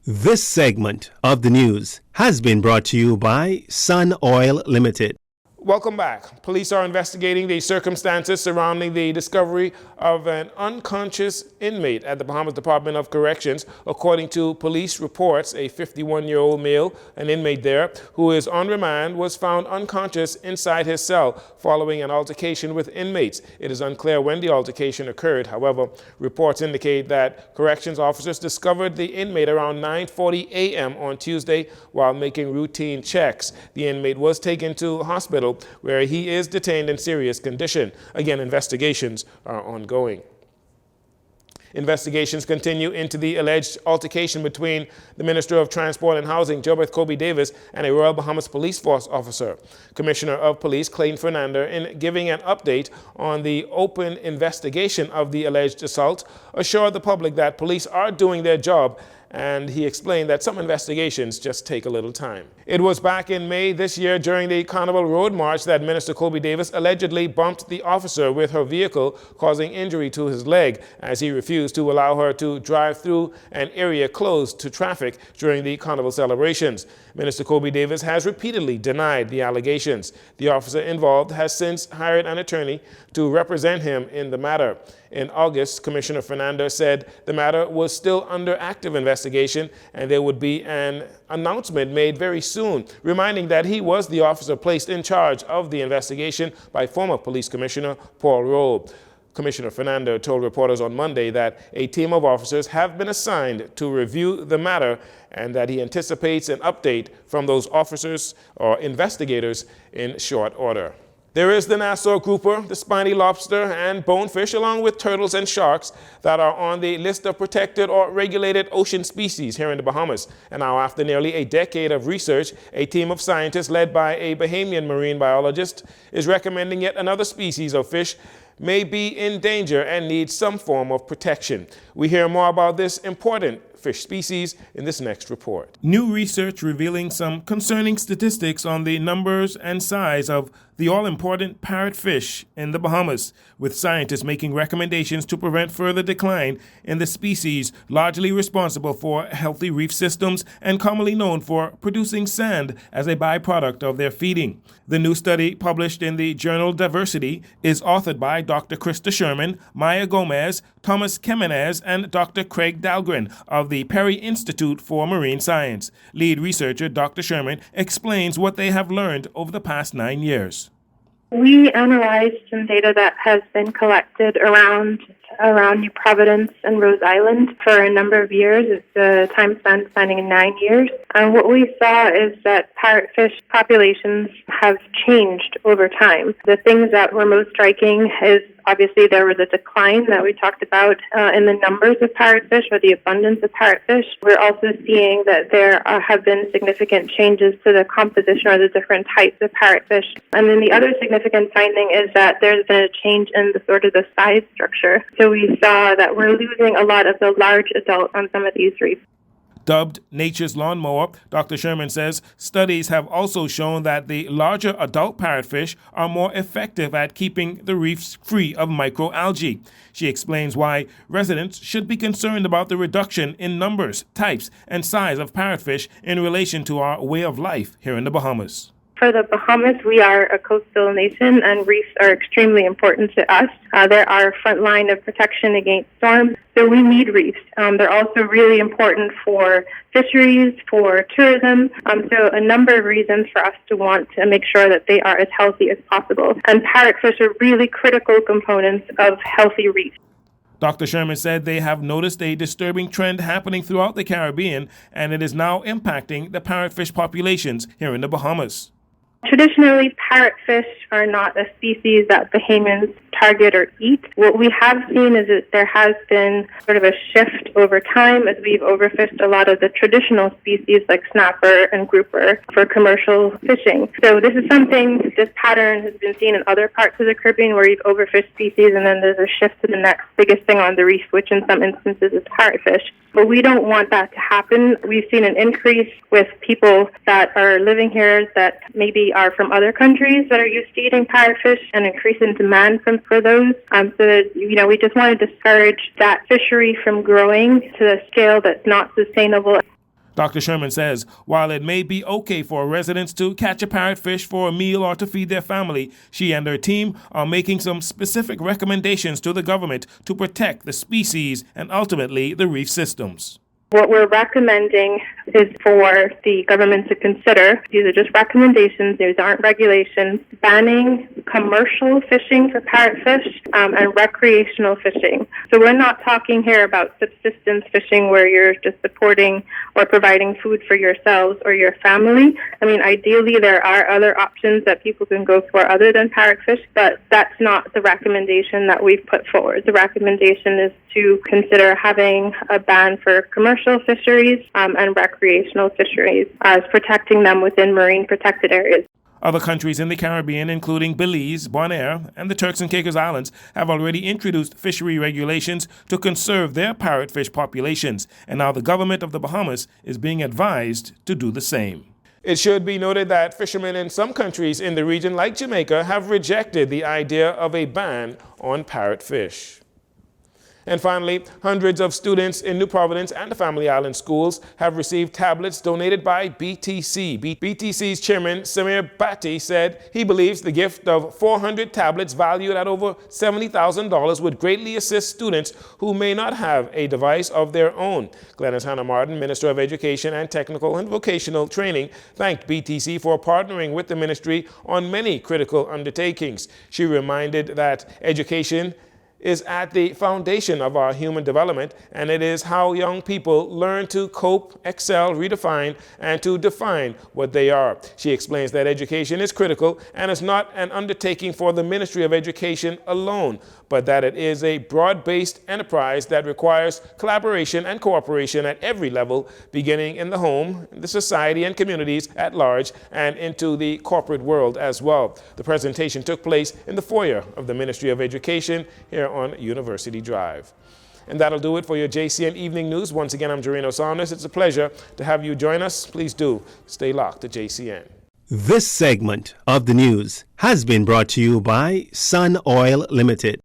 This segment of the news has been brought to you by Sun Oil Limited. Welcome back. Police are investigating the circumstances surrounding the discovery of an unconscious inmate at the Bahamas Department of Corrections. According to police reports, a 51-year-old male, an inmate there, who is on remand, was found unconscious inside his cell following an altercation with inmates. It is unclear when the altercation occurred. However, reports indicate that corrections officers discovered the inmate around 9:40 a.m. on Tuesday while making routine checks. The inmate was taken to hospital where he is detained in serious condition. Again, investigations are ongoing. Investigations continue into the alleged altercation between the Minister of Transport and Housing, Jobeth Kobe Davis, and a Royal Bahamas Police Force officer. Commissioner of Police Clayton Fernando, in giving an update on the open investigation of the alleged assault, assured the public that police are doing their job, and he explained that some investigations just take a little time. It was back in May this year during the Carnival Road March that Minister Kobe Davis allegedly bumped the officer with her vehicle, causing injury to his leg as he refused to allow her to drive through an area closed to traffic during the Carnival celebrations. Minister Kobe Davis has repeatedly denied the allegations. The officer involved has since hired an attorney to represent him in the matter. In August, Commissioner Fernando said the matter was still under active investigation and there would be an announcement made very soon, reminding that he was the officer placed in charge of the investigation by former Police Commissioner Paul Rowe. Commissioner Fernando told reporters on Monday that a team of officers have been assigned to review the matter and that he anticipates an update from those officers or investigators in short order. There is the Nassau grouper, the spiny lobster, and bonefish, along with turtles and sharks that are on the list of protected or regulated ocean species here in the Bahamas. And now, after nearly a decade of research, a team of scientists led by a Bahamian marine biologist is recommending yet another species of fish may be in danger and needs some form of protection. We hear more about this important fish species in this next report. New research revealing some concerning statistics on the numbers and size of the all-important parrotfish in the Bahamas, with scientists making recommendations to prevent further decline in the species, largely responsible for healthy reef systems and commonly known for producing sand as a byproduct of their feeding. The new study, published in the journal Diversity, is authored by Dr. Krista Sherman, Maya Gomez, Thomas Kemenez, and Dr. Craig Dahlgren of the Perry Institute for Marine Science. Lead researcher Dr. Sherman explains what they have learned over the past 9 years. We analyzed some data that has been collected around New Providence and Rose Island for a number of years. It's a time span spanning 9 years. And what we saw is that parrotfish populations have changed over time. The things that were most striking is obviously there was a decline that we talked about in the numbers of parrotfish or the abundance of parrotfish. We're also seeing that there have been significant changes to the composition or the different types of parrotfish. And then the other significant finding is that there's been a change in the size structure. So we saw that we're losing a lot of the large adults on some of these reefs. Dubbed Nature's Lawnmower, Dr. Sherman says studies have also shown that the larger adult parrotfish are more effective at keeping the reefs free of microalgae. She explains why residents should be concerned about the reduction in numbers, types, and size of parrotfish in relation to our way of life here in the Bahamas. For the Bahamas, we are a coastal nation, and reefs are extremely important to us. They're our front line of protection against storms, so we need reefs. They're also really important for fisheries, for tourism, so a number of reasons for us to want to make sure that they are as healthy as possible. And parrotfish are really critical components of healthy reefs. Dr. Sherman said they have noticed a disturbing trend happening throughout the Caribbean, and it is now impacting the parrotfish populations here in the Bahamas. Traditionally, parrotfish are not a species that Bahamians target or eat. What we have seen is that there has been sort of a shift over time as we've overfished a lot of the traditional species like snapper and grouper for commercial fishing. So this pattern has been seen in other parts of the Caribbean where you've overfished species and then there's a shift to the next biggest thing on the reef, which in some instances is parrotfish. But we don't want that to happen. We've seen an increase with people that are living here that maybe are from other countries that are used to eating parrotfish, and increase in demand for those. So that, we just want to discourage that fishery from growing to a scale that's not sustainable. Dr. Sherman says while it may be okay for residents to catch a parrotfish for a meal or to feed their family, she and her team are making some specific recommendations to the government to protect the species and ultimately the reef systems. What we're recommending is for the government to consider, these are just recommendations, these aren't regulations, banning commercial fishing for parrotfish and recreational fishing. So we're not talking here about subsistence fishing where you're just supporting or providing food for yourselves or your family. I mean, ideally there are other options that people can go for other than parrotfish, but that's not the recommendation that we've put forward. The recommendation is to consider having a ban for commercial fisheries and recreational fisheries as protecting them within marine protected areas. Other countries in the Caribbean, including Belize, Bonaire, and the Turks and Caicos Islands, have already introduced fishery regulations to conserve their parrotfish populations, and now the government of the Bahamas is being advised to do the same. It should be noted that fishermen in some countries in the region, like Jamaica, have rejected the idea of a ban on parrotfish. And finally, hundreds of students in New Providence and the Family Island schools have received tablets donated by BTC. BTC's chairman, Samir Bhatti, said he believes the gift of 400 tablets valued at over $70,000 would greatly assist students who may not have a device of their own. Glennis Hannah Martin, Minister of Education and Technical and Vocational Training, thanked BTC for partnering with the ministry on many critical undertakings. She reminded that education is at the foundation of our human development, and it is how young people learn to cope, excel, redefine, and to define what they are. She explains that education is critical and is not an undertaking for the Ministry of Education alone, but that it is a broad-based enterprise that requires collaboration and cooperation at every level, beginning in the home, the society and communities at large, and into the corporate world as well. The presentation took place in the foyer of the Ministry of Education here on University Drive. And that'll do it for your JCN Evening News. Once again, I'm Jareno Saunders. It's a pleasure to have you join us. Please do stay locked to JCN. This segment of the news has been brought to you by Sun Oil Limited.